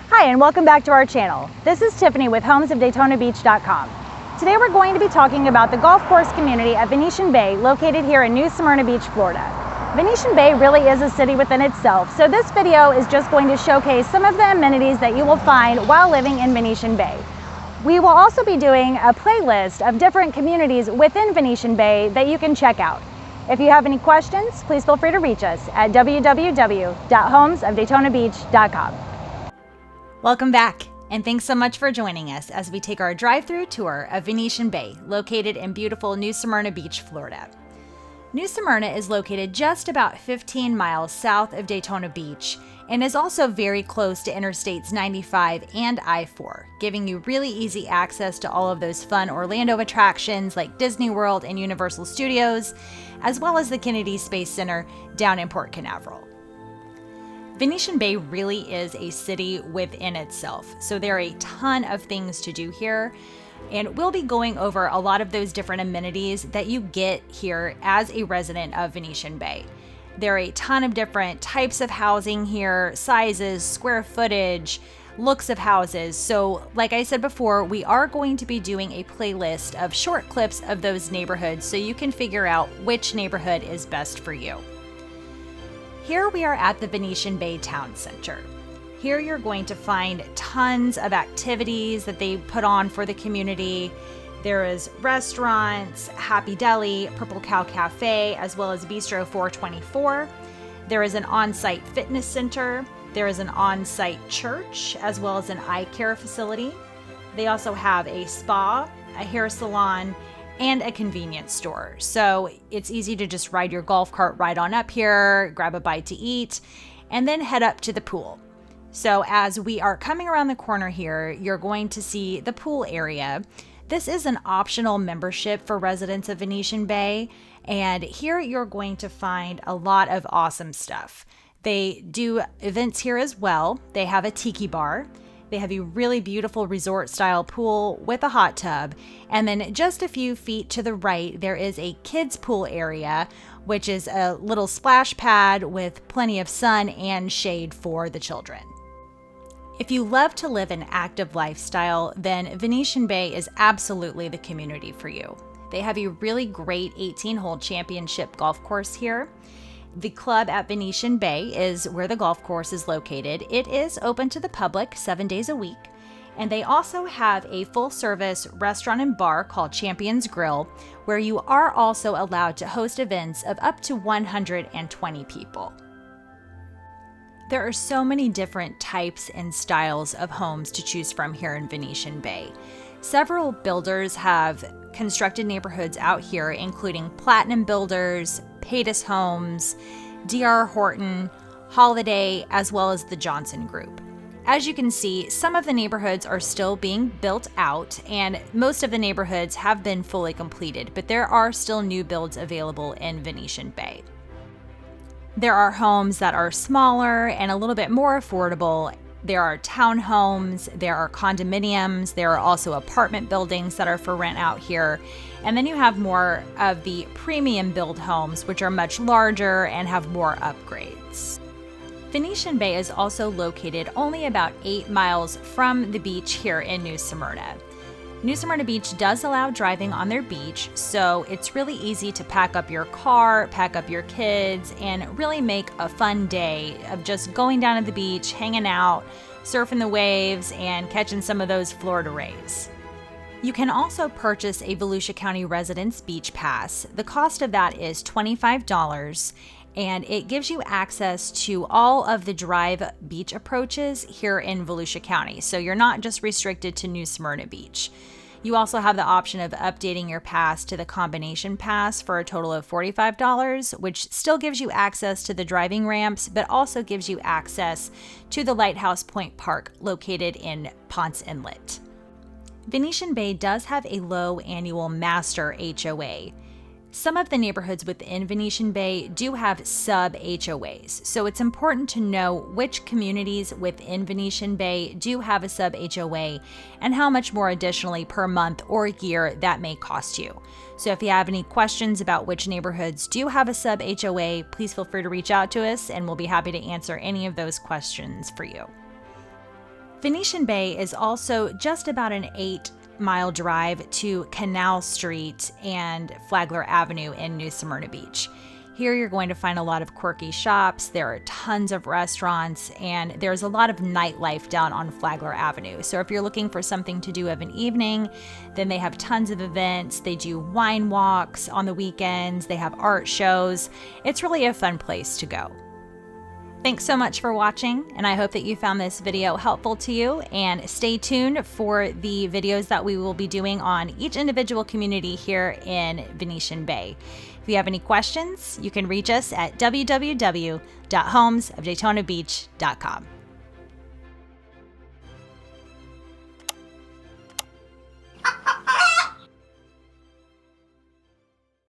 Hi, and welcome back to our channel. This is Tiffany with homesofdaytonabeach.com. Today we're going to be talking about the golf course community at Venetian Bay, located here in New Smyrna Beach, Florida. Venetian Bay really is a city within itself, so this video is just going to showcase some of the amenities that you will find while living in Venetian Bay. We will also be doing a playlist of different communities within Venetian Bay that you can check out. If you have any questions, please feel free to reach us at www.homesofdaytonabeach.com. Welcome back, and thanks so much for joining us as we take our drive-through tour of Venetian Bay, located in beautiful New Smyrna Beach, Florida. New Smyrna is located just about 15 miles south of Daytona Beach and is also very close to Interstates 95 and I-4, giving you really easy access to all of those fun Orlando attractions like Disney World and Universal Studios, as well as the Kennedy Space Center down in Port Canaveral. Venetian Bay really is a city within itself, so there are a ton of things to do here, and we'll be going over a lot of those different amenities that you get here as a resident of Venetian Bay. There are a ton of different types of housing here, sizes, square footage, looks of houses. So like I said before, we are going to be doing a playlist of short clips of those neighborhoods so you can figure out which neighborhood is best for you. Here we are at the Venetian Bay Town Center. Here you're going to find tons of activities that they put on for the community. There is restaurants, Happy Deli, Purple Cow Cafe, as well as Bistro 424. There is an on-site fitness center. There is an on-site church, as well as an eye care facility. They also have a spa, a hair salon, and a convenience store. So it's easy to just ride your golf cart right on up here, grab a bite to eat, and then head up to the pool. So as we are coming around the corner here, you're going to see the pool area. This is an optional membership for residents of Venetian Bay, and here you're going to find a lot of awesome stuff. They do events here as well. They have a tiki bar. They have a really beautiful resort-style pool with a hot tub. And then just a few feet to the right, there is a kids' pool area, which is a little splash pad with plenty of sun and shade for the children. If you love to live an active lifestyle, then Venetian Bay is absolutely the community for you. They have a really great 18-hole championship golf course here. The club at Venetian Bay is where the golf course is located. It is open to the public 7 days a week, and they also have a full-service restaurant and bar called Champion's Grill, where you are also allowed to host events of up to 120 people. There are so many different types and styles of homes to choose from here in Venetian Bay. Several builders have constructed neighborhoods out here, including Platinum Builders, Paytas Homes, D.R. Horton, Holiday, as well as the Johnson Group. As you can see, some of the neighborhoods are still being built out, and most of the neighborhoods have been fully completed, but there are still new builds available in Venetian Bay. There are homes that are smaller and a little bit more affordable. There are townhomes, there are condominiums, there are also apartment buildings that are for rent out here. And then you have more of the premium build homes, which are much larger and have more upgrades. Venetian Bay is also located only about 8 miles from the beach here in New Smyrna. New Smyrna Beach does allow driving on their beach, so it's really easy to pack up your car, pack up your kids, and really make a fun day of just going down to the beach, hanging out, surfing the waves, and catching some of those Florida rays. You can also purchase a Volusia County Residence Beach Pass. The cost of that is $25, and it gives you access to all of the drive beach approaches here in Volusia County. So you're not just restricted to New Smyrna Beach. You also have the option of updating your pass to the combination pass for a total of $45, which still gives you access to the driving ramps, but also gives you access to the Lighthouse Point Park located in Ponce Inlet. Venetian Bay does have a low annual master HOA. Some of the neighborhoods within Venetian Bay do have sub-HOAs, so it's important to know which communities within Venetian Bay do have a sub-HOA and how much more additionally per month or year that may cost you. So if you have any questions about which neighborhoods do have a sub-HOA, please feel free to reach out to us and we'll be happy to answer any of those questions for you. Venetian Bay is also just about an 8-mile drive to Canal Street and Flagler Avenue in New Smyrna Beach. Here you're going to find a lot of quirky shops, there are tons of restaurants, and there's a lot of nightlife down on Flagler Avenue. So if you're looking for something to do of an evening, then they have tons of events. They do wine walks on the weekends, they have art shows. It's really a fun place to go. Thanks so much for watching, and I hope that you found this video helpful to you, and stay tuned for the videos that we will be doing on each individual community here in Venetian Bay. If you have any questions, you can reach us at www.homesofdaytonabeach.com.